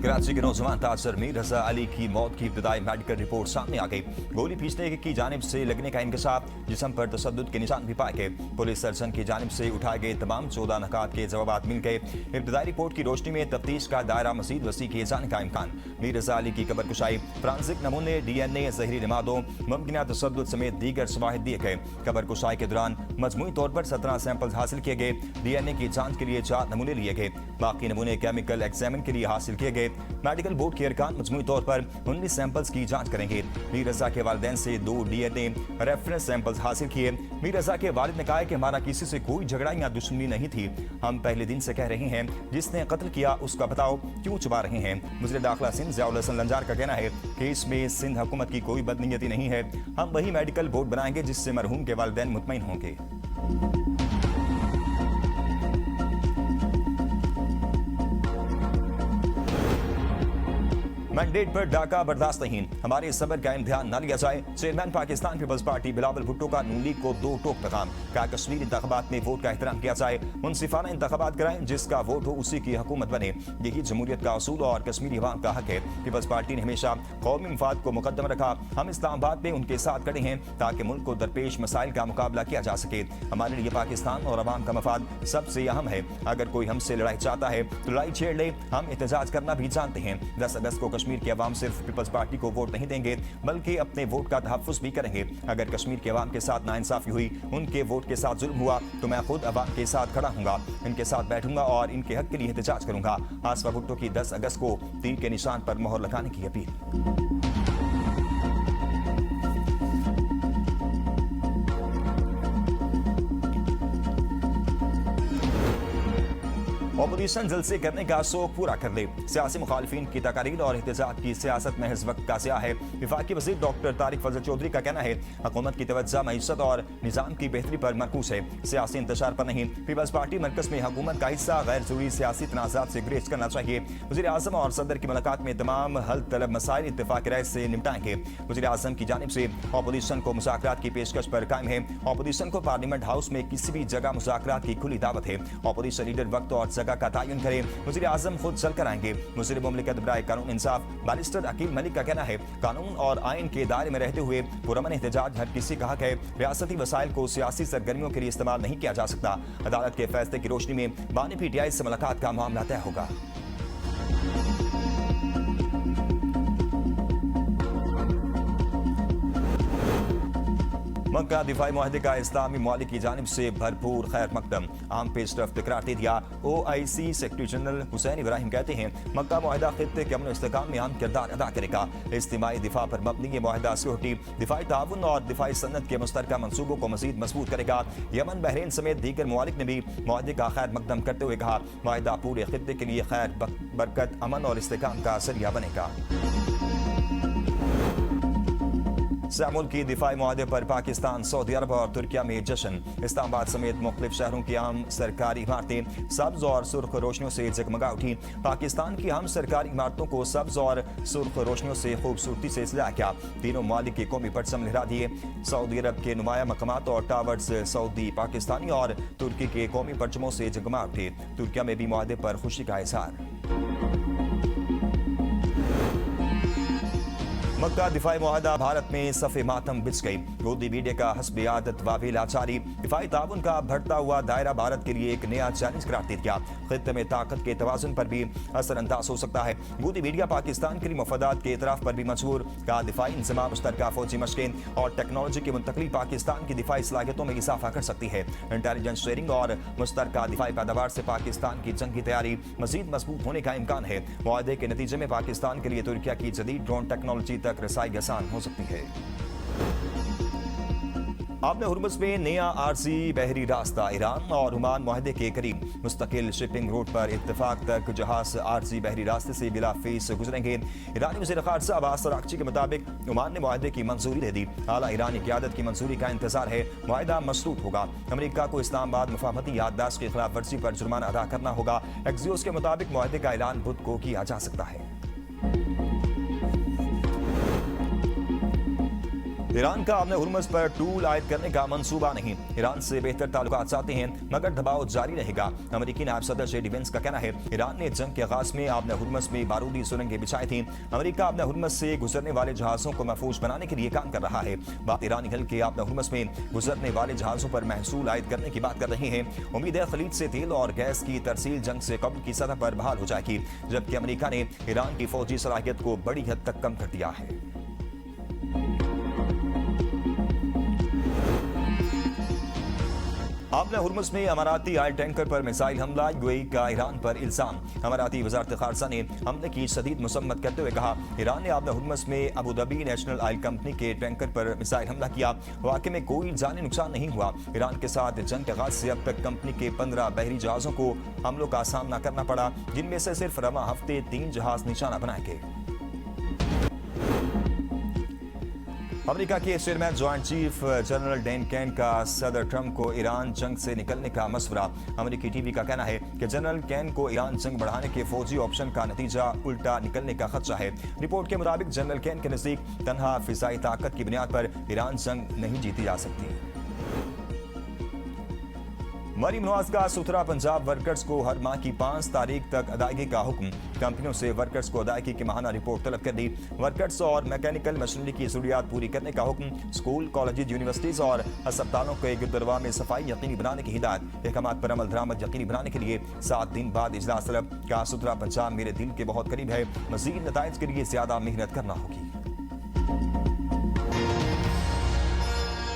कराची के नौजवान ताजर मीर रजा अली की मौत की इब्तदाई मेडिकल रिपोर्ट सामने आ गई। गोली पीछने की जानिब से लगने का इंकशाफ, जिस्म पर तशद्दुद के निशान भी पाए गए। पुलिस सर्जन की जानिब से उठाए गए तमाम 14 नकात के जवाब मिल गए। इब्तदाई रिपोर्ट की रोशनी में तफ्तीश का दायरा मजीद वसी किए जाने का इम्कान। मीर रजा अली की कब्र कुशाई, फ्रांसिक नमूने, DNA, जहरी नमादों, मुमकिन तशद्दुद समेत दीगर शवाहिद दिए गए। कब्र कुशाई के दौरान मजमूई तौर पर 17 सैंपल हासिल किए गए। DNA की जांच के लिए 4 नमूने लिए गए। बाकी नमूने केमिकल एग्जामिन के लिए हासिल किए गए। मेडिकल बोर्ड के अरकान मजमूई तौर पर 19 सैंपल्स की जांच करेंगे। मीर रजा के वालिदैन से 2 DNA रेफरेंस सैंपल्स हासिल किए। मीर रजा के वालिद ने कहा कि हमारा किसी से कोई झगड़ा या दुश्मनी नहीं थी। हम पहले दिन से कह रहे हैं, जिसने कत्ल किया उसका बताओ क्यों छुपा रहे हैं। वज़ीर दाखिला सिंध ज़ियाउल हसन लंजार का कहना है कि इसमें सिंध हुकूमत की कोई बदनीयती नहीं है। हम वही मेडिकल बोर्ड बनाएंगे जिससे मरहूम के वालिदैन मुतमईन होंगे। मैंडेट पर डाका बर्दाश्त नहीं, हमारे सबर का इम्तिहान न लिया जाए। Chairman Pakistan peoples party Bilawal Bhutto का नून लीग को 2 टोक पैगाम। कहा कश्मीर इंतखाबात में वोट का एहतराम किया जाए, मुनसिफाना इंतखाबात कराएं, जिसका वोट हो उसी की हुकूमत बने। यही जमहूरियत का असूल और कश्मीरी अवाम का हक है। पीपल्स पार्टी ने हमेशा कौमी मफाद को मुकद्दम रखा। हम इस्लामाबाद में उनके साथ खड़े हैं ताकि मुल्क को दरपेश मसाइल का मुकाबला किया जा सके। हमारे लिए पाकिस्तान और अवाम का मफाद सबसे अहम है। अगर कोई हमसे लड़ाई चाहता है तो लड़ाई छेड़ ले, हम एहतजाज करना भी जानते हैं। 10 अगस्त को कश्मीर के अवाम सिर्फ पीपल्स पार्टी को वोट नहीं देंगे बल्कि अपने वोट का तहफ्फुज़ भी करेंगे। अगर कश्मीर के अवाम के साथ नाइंसाफी हुई, उनके वोट के साथ जुल्म हुआ, तो मैं खुद अवाम के साथ खड़ा हूंगा, इनके साथ बैठूंगा और इनके हक के लिए एहतजाज करूंगा। आसफा भुट्टो की 10 अगस्त को तीर के निशान पर मोहर लगाने की अपील। ऑपोजिशन जलसे करने का शौक पूरा कर ले, सियासी मुखालिफिन की तकारीर और एहतजाज की सियासत महज वक्त का ज़िया है। विफाकी वज़ीर डॉक्टर तारिक फजल चौधरी का कहना है हुकूमत की तवज्जो मईशत और निज़ाम की बेहतरी पर मरकूज है, सियासी इंतशार पर नहीं। पीपल्स पार्टी मरकज़ में हुकूमत का हिस्सा गैर ज़रूरी सियासी तनाज़ात से गुरेज करना चाहिए। वज़ीर आज़म और सदर की मुलाकात में तमाम हल तलब मसाइल इत्तेफाक राय से निपटाएंगे। वज़ीर आज़म की जानिब से ऑपोजिशन को मुज़ाकरात की पेशकश पर कायम है। ऑपोजिशन को पार्लियामेंट हाउस में किसी भी जगह मुज़ाकरात की खुली दावत है। ऑपोजिशन लीडर वक्त और जगह का तयन करे, वज़ीर आज़म खुद चलकर आएंगे। मुस्लिम मुमलिकत बराए कानून इंसाफ बैरिस्टर अकील मलिक का कहना है कानून और आइन के दायरे में रहते हुए पुरअमन एहतजाज हर किसी का हक है। रियासती वसाइल को सियासी सरगर्मियों के लिए इस्तेमाल नहीं किया जा सकता। अदालत के फैसले की रोशनी में बानी PTI से मुलाकात का मामला तय होगा। मक्का दिफाई मुआहदे का इस्लामी ममालिक की जानिब से भरपूर खैर मकदम, आम पेशरफ्त करार दे दिया। OIC secretary general Hussain Ibrahim कहते हैं मक्का मुआहदा खित्ते के अमन इस्तेहकाम में अहम किरदार अदा करेगा। इज्तिमाई दिफा पर मबनी ये मुआहदा सिक्योरिटी, दिफाई ताउन और दिफाई सनत के मुश्तरका मंसूबों को मजीद मजबूत करेगा। यमन, बहरीन समेत दीगर ममालिक ने भी मुआहदे का खैर मकदम करते हुए कहा मुआहदा पूरे खित्ते के लिए खैर, बरकत, अमन और इस्तेहकाम का जरिया बनेगा। मुल्क की दिफाई मुआहदे पर पाकिस्तान, सऊदी अरब और तुर्किया में जश्न। इस्लामाबाद समेत मुख्तलिफ शहरों की अहम सरकारी इमारतें सब्ज और सुर्ख रोशनियों से जगमगा उठी। पाकिस्तान की अहम सरकारी इमारतों को सब्ज और सुर्ख रोशनियों से खूबसूरती से सजाया गया। तीनों ममालिक के कौमी परचम लहरा दिए। सऊदी अरब के नुमाया मकामात और टावर्स सऊदी, पाकिस्तानी और तुर्की के कौमी परचमों से जगमगा उठे। तुर्किया में भी मुआहदे पर खुशी का इजहार। मक्का दिफाई मुआहदा भारत में सफ़े मातम बिछ गई। गोदी मीडिया का हस्ब आदत वावेला जारी। दिफाई ताउन का बढ़ता हुआ दायरा भारत के लिए एक नया चैलेंज करार दे दिया। खित्ते में ताकत के तवाज़ुन पर भी असरअंदाज हो सकता है। गोदी मीडिया पाकिस्तान के लिए मफादात के इतराफ़ पर भी मजबूर। का दिफाई इंजमाम, मुश्तरका फौजी मशक़ें और टेक्नोलॉजी की मुंतकली पाकिस्तान की दिफाई सलाहियतों में इजाफा कर सकती है। इंटेलिजेंस शेयरिंग और मुश्तरका दिफाई पैदावार से पाकिस्तान की जंगी तैयारी मजीद मजबूत होने का इम्कान है। मुआहदे के नतीजे में पाकिस्तान के लिए तुर्किया की जदीद ड्रोन टेक्नोलॉजी तक रसाई आसान हो सकती है। आपने हुर्मुज़ में नया आरजी बहरी रास्ता, ईरान और ओमान मुआहदे के करीब। मुस्तकिल शिपिंग रूट पर इत्तेफाक तक जहाज आरजी बहरी रास्ते से बिला फीस गुजरेंगे। ईरानी वज़ीर ख़ारजा अब्बास अराग़ची के मुताबिक ओमान ने मुआहदे की मंजूरी दे दी। आला ईरानी क़यादत की मंजूरी का इंतजार है। मुआहदा मशरूत होगा। अमरीका को इस्लामाबाद मुफाहमती याददाश्त की खिलाफ वर्जी पर जुर्माना अदा करना होगा। एक्सियोस के मुताबिक मुआहदे का ऐलान बुध को किया जा सकता है। ईरान का अपने हुर्मुज़ पर टूल आयद करने का मंसूबा नहीं। ईरान से बेहतर ताल्लुकात चाहते हैं मगर दबाव जारी रहेगा। अमेरिकी नायब सदर जे डी वेंस का कहना है ईरान ने जंग के आगाज में अपने हुर्मुज़ में बारूदी सुरंगें बिछाई थी। अमेरिका अपने हुर्मुज़ से गुजरने वाले जहाजों को महफूज बनाने के लिए काम कर रहा है। बात ईरानी हल के अपने हुर्मुज़ में गुजरने वाले जहाजों पर महसूल आयद करने की बात कर रही है। उम्मीद है खलीज से तेल और गैस की तरसील जंग से कब्ल की सतह पर बहाल हो जाएगी, जबकि अमेरिका ने ईरान की फौजी सलाहियत को बड़ी हद तक कम कर दिया है। आपने हुर्मुज़ में अमाराती ऑयल टैंकर पर मिसाइल हमला, यूएई का ईरान पर इल्जाम। अमाराती वजारत खारजा ने हमले की शदीद मुसम्मत करते हुए कहा ईरान ने आपने हुर्मुज़ में Abu Dhabi national oil company के टैंकर पर मिसाइल हमला किया। वाक़े में कोई जानी नुकसान नहीं हुआ। ईरान के साथ जंग के आगाज से अब तक कंपनी के 15 बहरी जहाज़ों को हमलों का सामना करना पड़ा, जिनमें से सिर्फ रवा हफ्ते 3 जहाज निशाना बनाए गए। अमेरिका के chairman joint chief general Dan can का सदर ट्रंप को ईरान जंग से निकलने का मशवरा। अमेरिकी टीवी का कहना है कि जनरल कैन को ईरान जंग बढ़ाने के फौजी ऑप्शन का नतीजा उल्टा निकलने का खदशा है। रिपोर्ट के मुताबिक जनरल कैन के नजदीक तनहा फिजाई ताकत की बुनियाद पर ईरान जंग नहीं जीती जा सकती। मरीम नवाज का सुथरा पंजाब वर्कर्स को हर माह की 5 तारीख तक अदायगी का हुक्म। कंपनियों से वर्कर्स को अदायगी की माहाना रिपोर्ट तलब कर दी। वर्कर्स और मैकेनिकल मशीनरी की जरूरियात पूरी करने का हुक्म। स्कूल, कॉलेज, यूनिवर्सिटीज और अस्पतालों के गिरदरवा में सफाई यकीनी बनाने की हिदायत। अहकामात पर अमल दरामद यकीनी बनाने के लिए 7 दिन बाद इजलास तलब। का सुथरा पंजाब मेरे दिल के बहुत करीब है। मजीद नताइज के लिए ज्यादा मेहनत करना होगी।